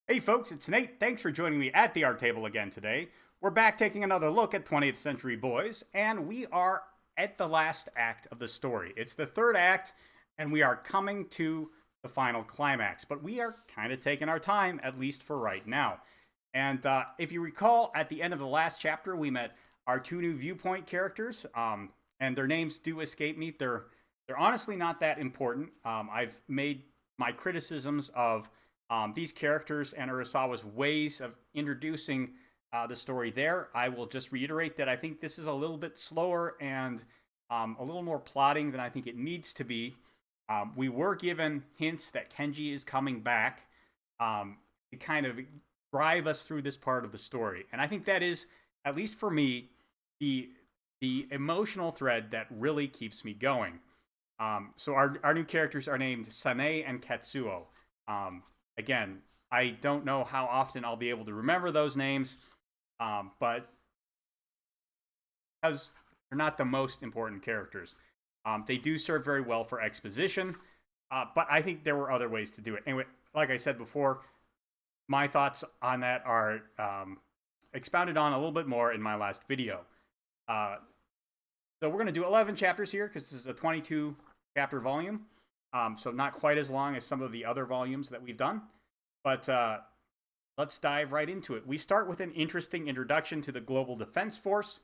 Hey folks, it's Nate. Thanks for joining me at the art table again today. We're back taking another look at 20th Century Boys, and we are at the last act of the story. It's the third act, and we are coming to the final climax, but we are kind of taking our time, at least for right now. And if you recall, at the end of the last chapter, we met our two new viewpoint characters, and their names do escape me. They're honestly not that important. I've made my criticisms of these characters and Urasawa's ways of introducing the story there. I will just reiterate that I think this is a little bit slower and a little more plotting than I think it needs to be. We were given hints that Kenji is coming back to kind of drive us through this part of the story. And I think that is, at least for me, the emotional thread that really keeps me going. So our new characters are named Sane and Katsuo. Again, I don't know how often I'll be able to remember those names, but because they're not the most important characters. They do serve very well for exposition, but I think there were other ways to do it. Anyway, like I said before, my thoughts on that are expounded on a little bit more in my last video. So we're going to do 11 chapters here because this is a 22 chapter volume. So not quite as long as some of the other volumes that we've done. But let's dive right into it. We start with an interesting introduction to the Global Defense Force.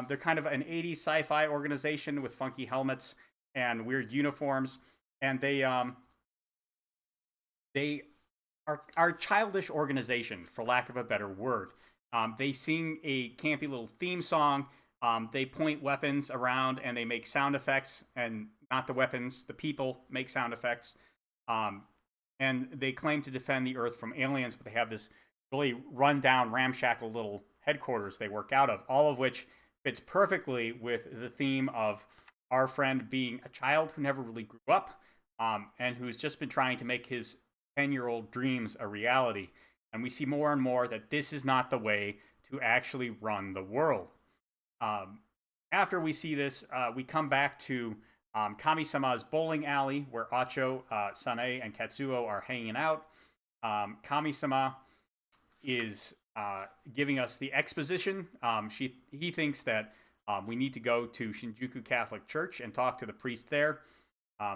They're kind of an 80s sci-fi organization with funky helmets and weird uniforms. And they are our childish organization, for lack of a better word. They sing a campy little theme song. They point weapons around and they make sound effects, and not the weapons, the people make sound effects. And they claim to defend the Earth from aliens, but they have this really run-down, ramshackle little headquarters they work out of, all of which fits perfectly with the theme of our friend being a child who never really grew up, and who's just been trying to make his 10-year-old dreams a reality. And we see more and more that this is not the way to actually run the world. After we see this, we come back to Kami-sama's bowling alley, where Acho, Sane, and Katsuo are hanging out. Kami-sama is giving us the exposition. He thinks that we need to go to Shinjuku Catholic Church and talk to the priest there.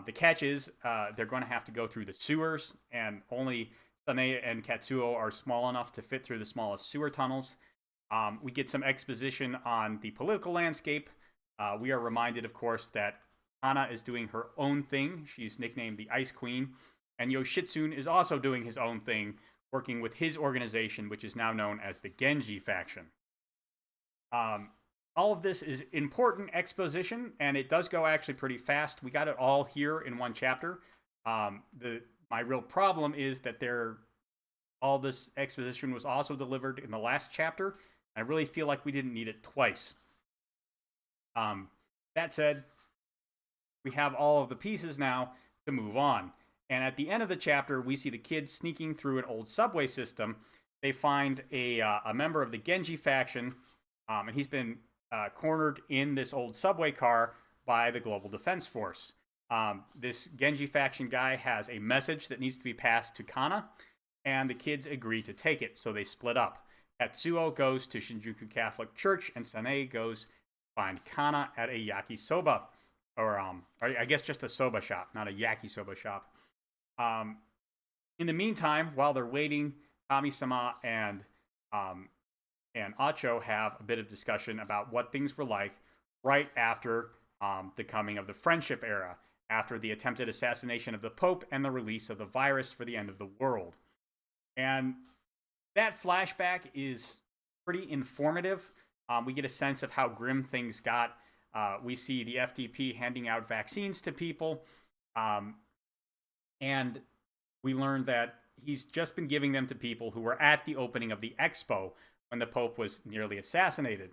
The catch is they're going to have to go through the sewers, and only Sane and Katsuo are small enough to fit through the smallest sewer tunnels. We get some exposition on the political landscape. We are reminded, of course, that Kana is doing her own thing. She's nicknamed the Ice Queen. And Yoshitsune is also doing his own thing, working with his organization, which is now known as the Genji faction. All of this is important exposition, and it does go actually pretty fast. We got it all here in one chapter. My real problem is that all this exposition was also delivered in the last chapter. I really feel like we didn't need it twice. That said, we have all of the pieces now to move on. And at the end of the chapter, we see the kids sneaking through an old subway system. They find a member of the Genji faction, and he's been cornered in this old subway car by the Global Defense Force. This Genji faction guy has a message that needs to be passed to Kana, and the kids agree to take it, so they split up. Katsuo goes to Shinjuku Catholic Church, and Sane goes to find Kana at a yakisoba, or I guess just a soba shop, not a yakisoba shop. In the meantime, while they're waiting, Kami-sama and Acho have a bit of discussion about what things were like right after the coming of the Friendship Era, after the attempted assassination of the Pope and the release of the virus for the end of the world. And that flashback is pretty informative. We get a sense of how grim things got. We see the FDP handing out vaccines to people. And we learn that he's just been giving them to people who were at the opening of the expo when the Pope was nearly assassinated.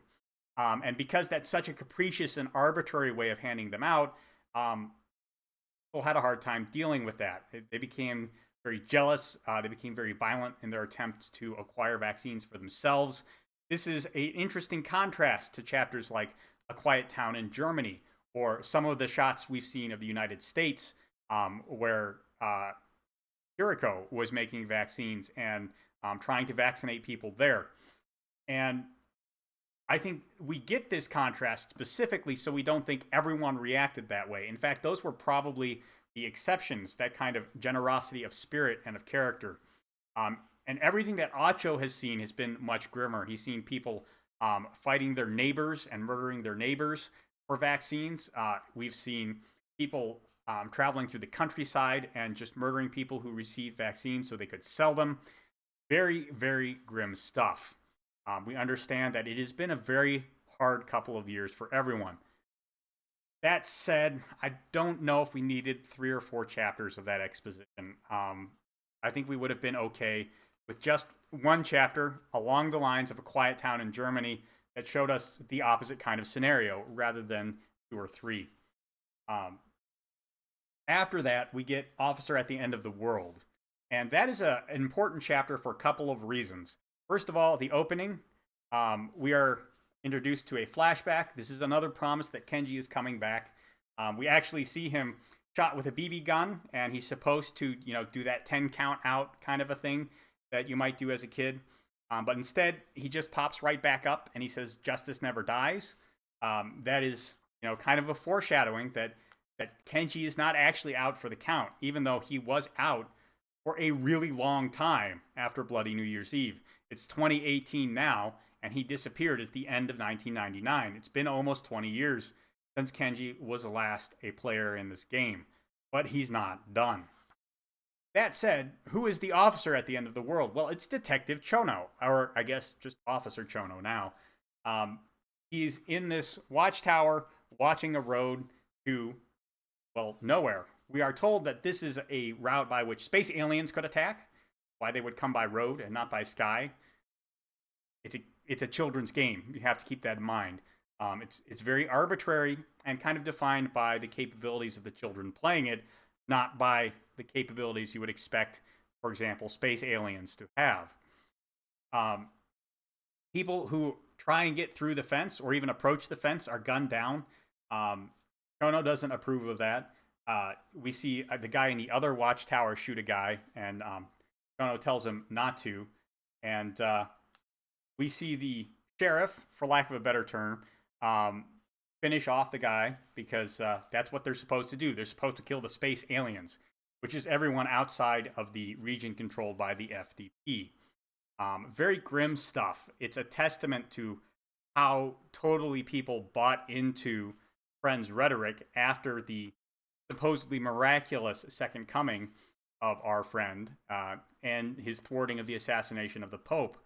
And because that's such a capricious and arbitrary way of handing them out, people had a hard time dealing with that. They became very jealous. They became very violent in their attempts to acquire vaccines for themselves. This is an interesting contrast to chapters like A Quiet Town in Germany, or some of the shots we've seen of the United States, where Jericho was making vaccines and trying to vaccinate people there. And I think we get this contrast specifically so we don't think everyone reacted that way. In fact, those were probably the exceptions, that kind of generosity of spirit and of character. And everything that Acho has seen has been much grimmer. He's seen people fighting their neighbors and murdering their neighbors for vaccines. We've seen people traveling through the countryside and just murdering people who received vaccines so they could sell them. Very, very grim stuff. We understand that it has been a very hard couple of years for everyone. That said, I don't know if we needed 3 or 4 chapters of that exposition. I think we would have been okay with just one chapter along the lines of A Quiet Town in Germany that showed us the opposite kind of scenario rather than 2 or 3. After that, we get Officer at the End of the World. And that is an important chapter for a couple of reasons. First of all, the opening, we are introduced to a flashback. This is another promise that Kenji is coming back. We actually see him shot with a BB gun, and he's supposed to, do that 10 count out kind of a thing that you might do as a kid. But instead, he just pops right back up, and he says, "Justice never dies." That is, kind of a foreshadowing that Kenji is not actually out for the count, even though he was out for a really long time after Bloody New Year's Eve. It's 2018 now, and he disappeared at the end of 1999. It's been almost 20 years since Kenji was last a player in this game, but he's not done. That said, who is the officer at the end of the world? Well, it's Detective Chono, or I guess just Officer Chono now. He's in this watchtower watching a road to, well, nowhere. We are told that this is a route by which space aliens could attack, why they would come by road and not by sky. It's a children's game. You have to keep that in mind. It's very arbitrary and kind of defined by the capabilities of the children playing it, not by the capabilities you would expect, for example, space aliens to have. People who try and get through the fence or even approach the fence are gunned down. Chono doesn't approve of that. We see the guy in the other watchtower shoot a guy, and Chono tells him not to. And we see the sheriff, for lack of a better term, finish off the guy because that's what they're supposed to do. They're supposed to kill the space aliens, which is everyone outside of the region controlled by the FDP. Very grim stuff. It's a testament to how totally people bought into Friend's rhetoric after the supposedly miraculous second coming of our friend and his thwarting of the assassination of the Pope.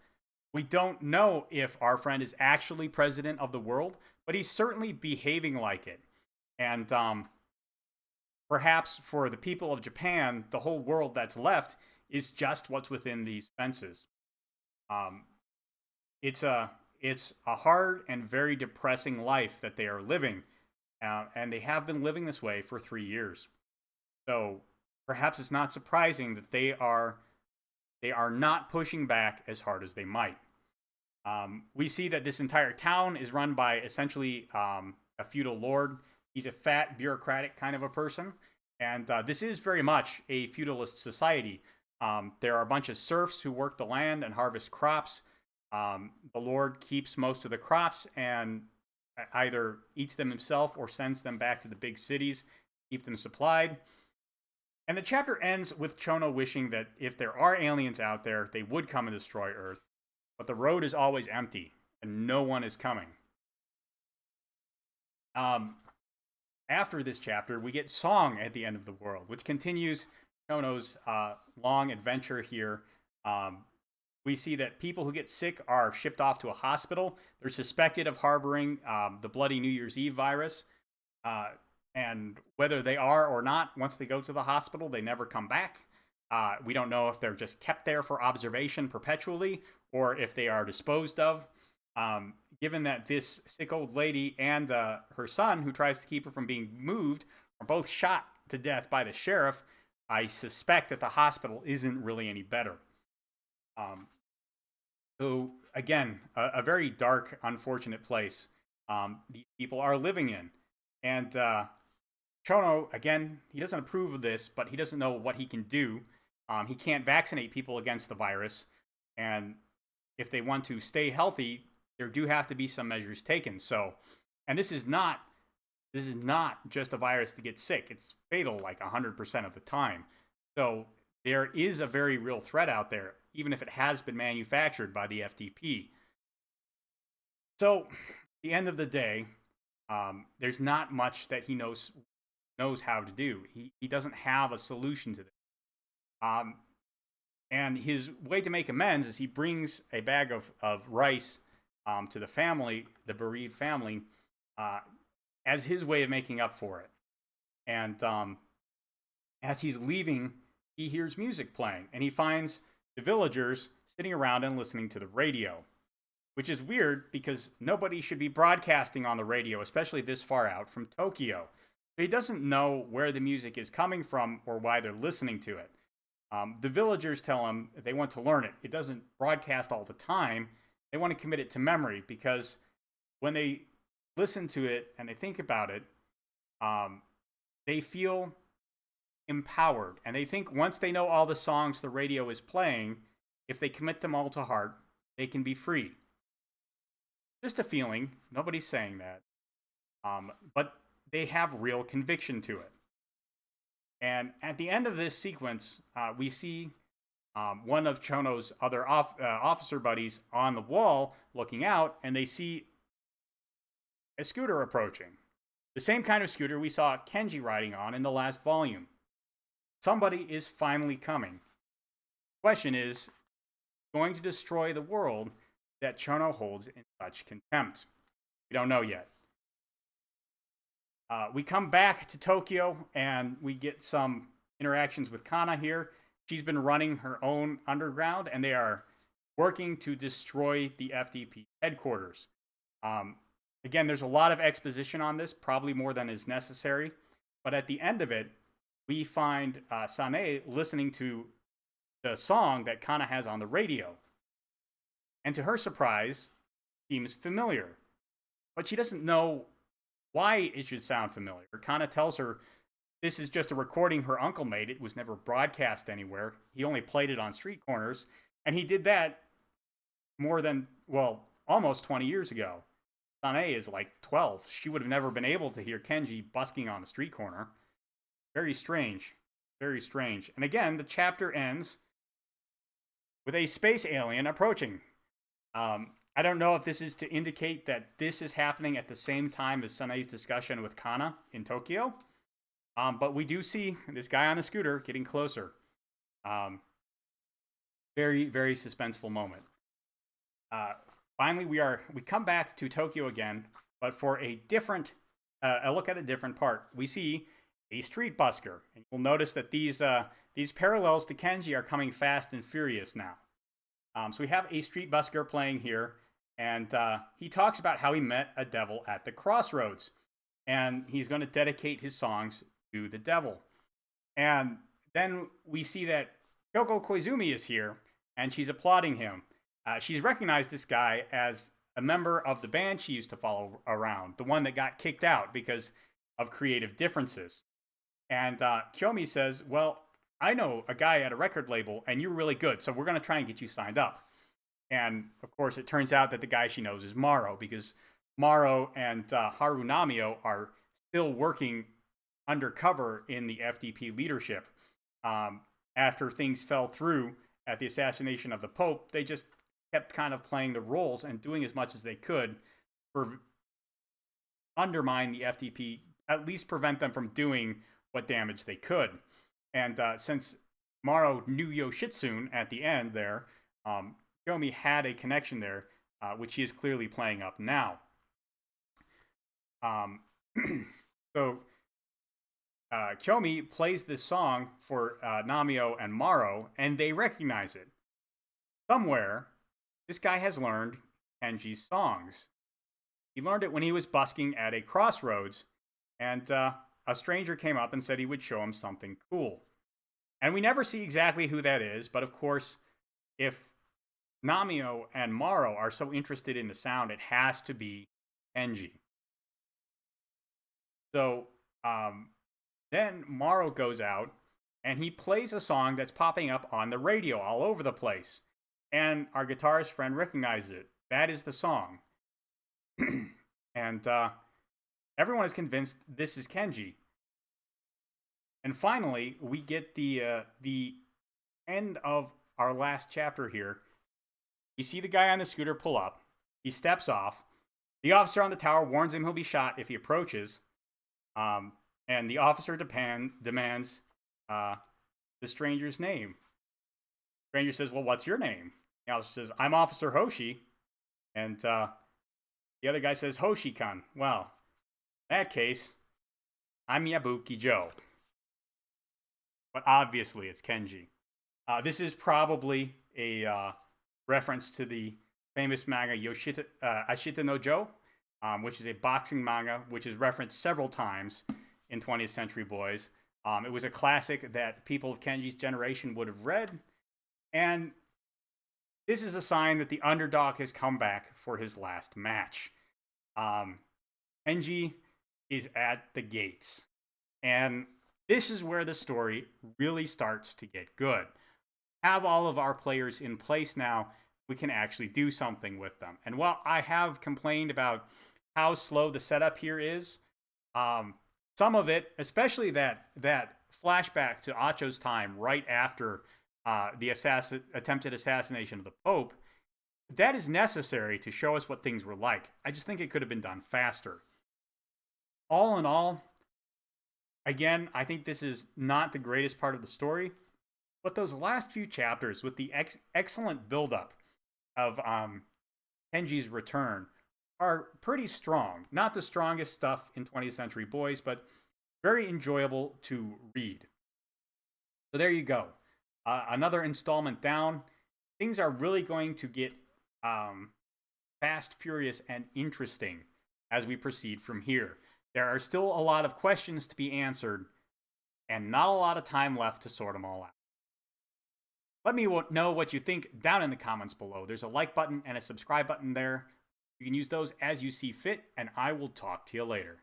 We don't know if our friend is actually president of the world, but he's certainly behaving like it. And perhaps for the people of Japan, the whole world that's left is just what's within these fences. It's a hard and very depressing life that they are living, and they have been living this way for 3 years. So perhaps it's not surprising that they are not pushing back as hard as they might. We see that this entire town is run by essentially a feudal lord. He's a fat, bureaucratic kind of a person. And this is very much a feudalist society. There are a bunch of serfs who work the land and harvest crops. The lord keeps most of the crops and either eats them himself or sends them back to the big cities, keep them supplied. And the chapter ends with Chono wishing that if there are aliens out there, they would come and destroy Earth. But the road is always empty, and no one is coming. After this chapter, we get Song at the End of the World, which continues Chono's long adventure here. We see that people who get sick are shipped off to a hospital. They're suspected of harboring the Bloody New Year's Eve virus. And whether they are or not, once they go to the hospital, they never come back. We don't know if they're just kept there for observation perpetually or if they are disposed of. Given that this sick old lady and her son, who tries to keep her from being moved, are both shot to death by the sheriff, I suspect that the hospital isn't really any better. So, again, a very dark, unfortunate place these people are living in. And Chono, again, he doesn't approve of this, but he doesn't know what he can do. He can't vaccinate people against the virus, and if they want to stay healthy, there do have to be some measures taken. So, and this is not just a virus that gets sick; it's fatal like 100% of the time. So there is a very real threat out there, even if it has been manufactured by the FDP. So, at the end of the day, there's not much that he knows how to do. He doesn't have a solution to this. Um, and his way to make amends is he brings a bag of rice to the family, the bereaved family, uh, as his way of making up for it. And as he's leaving, he hears music playing, and he finds the villagers sitting around and listening to the radio, which is weird because nobody should be broadcasting on the radio, especially this far out from Tokyo. So he doesn't know where the music is coming from or why they're listening to it. The villagers tell him they want to learn it. It doesn't broadcast all the time. They want to commit it to memory because when they listen to it and they think about it, they feel empowered. And they think once they know all the songs the radio is playing, if they commit them all to heart, they can be free. Just a feeling. Nobody's saying that. But they have real conviction to it. And at the end of this sequence, we see one of Chono's other officer buddies on the wall looking out, and they see a scooter approaching. The same kind of scooter we saw Kenji riding on in the last volume. Somebody is finally coming. The question is, going to destroy the world that Chono holds in such contempt? We don't know yet. We come back to Tokyo and we get some interactions with Kana here. She's been running her own underground and they are working to destroy the FDP headquarters. Again, there's a lot of exposition on this, probably more than is necessary. But at the end of it, we find Sanae listening to the song that Kana has on the radio. And to her surprise, seems familiar. But she doesn't know why it should sound familiar. Kana tells her this is just a recording her uncle made. It was never broadcast anywhere. He only played it on street corners. And he did that almost 20 years ago. Sanae is like 12. She would have never been able to hear Kenji busking on the street corner. Very strange. Very strange. And again, the chapter ends with a space alien approaching. I don't know if this is to indicate that this is happening at the same time as Sanae's discussion with Kana in Tokyo. But we do see this guy on a scooter getting closer. Very, very suspenseful moment. Finally, we come back to Tokyo again, but for a look at a different part. We see a street busker. And you'll notice that these parallels to Kenji are coming fast and furious now. So we have a street busker playing here, and he talks about how he met a devil at the crossroads, and he's going to dedicate his songs to the devil. And then we see that Kyoko Koizumi is here, and she's applauding him. She's recognized this guy as a member of the band she used to follow around, the one that got kicked out because of creative differences. And Kyomi says, well, I know a guy at a record label, and you're really good, so we're going to try and get you signed up. And, of course, it turns out that the guy she knows is Maro, because Maro and Haru Namio are still working undercover in the FDP leadership. After things fell through at the assassination of the Pope, they just kept kind of playing the roles and doing as much as they could for undermine the FDP, at least prevent them from doing what damage they could. And since Maro knew Yoshitsune at the end there, Kyomi had a connection there, which he is clearly playing up now. So Kyomi plays this song for Namio and Maro, and they recognize it. Somewhere, this guy has learned Kenji's songs. He learned it when he was busking at a crossroads, and a stranger came up and said he would show him something cool. And we never see exactly who that is, but of course, if Namio and Maro are so interested in the sound, it has to be Kenji. So then Maro goes out and he plays a song that's popping up on the radio all over the place. And our guitarist friend recognizes it. That is the song. And everyone is convinced this is Kenji. And finally, we get the end of our last chapter here. You see the guy on the scooter pull up. He steps off. The officer on the tower warns him he'll be shot if he approaches. And the officer demands the stranger's name. The stranger says, well, what's your name? The officer says, I'm Officer Hoshi. And the other guy says, Hoshi-kun. Well, in that case, I'm Yabuki Joe. But obviously, it's Kenji. This is probably a reference to the famous manga Ashita no Joe, which is a boxing manga, which is referenced several times in 20th Century Boys. It was a classic that people of Kenji's generation would have read. And this is a sign that the underdog has come back for his last match. Kenji is at the gates. And this is where the story really starts to get good. Have all of our players in place now, we can actually do something with them. And while I have complained about how slow the setup here is, some of it, especially that flashback to Acho's time right after the attempted assassination of the Pope, that is necessary to show us what things were like. I just think it could have been done faster. All in all, again, I think this is not the greatest part of the story, but those last few chapters with the excellent buildup of Kenji's return are pretty strong. Not the strongest stuff in 20th Century Boys, but very enjoyable to read. So there you go. Another installment down. Things are really going to get fast, furious, and interesting as we proceed from here. There are still a lot of questions to be answered, and not a lot of time left to sort them all out. Let me know what you think down in the comments below. There's a like button and a subscribe button there. You can use those as you see fit, and I will talk to you later.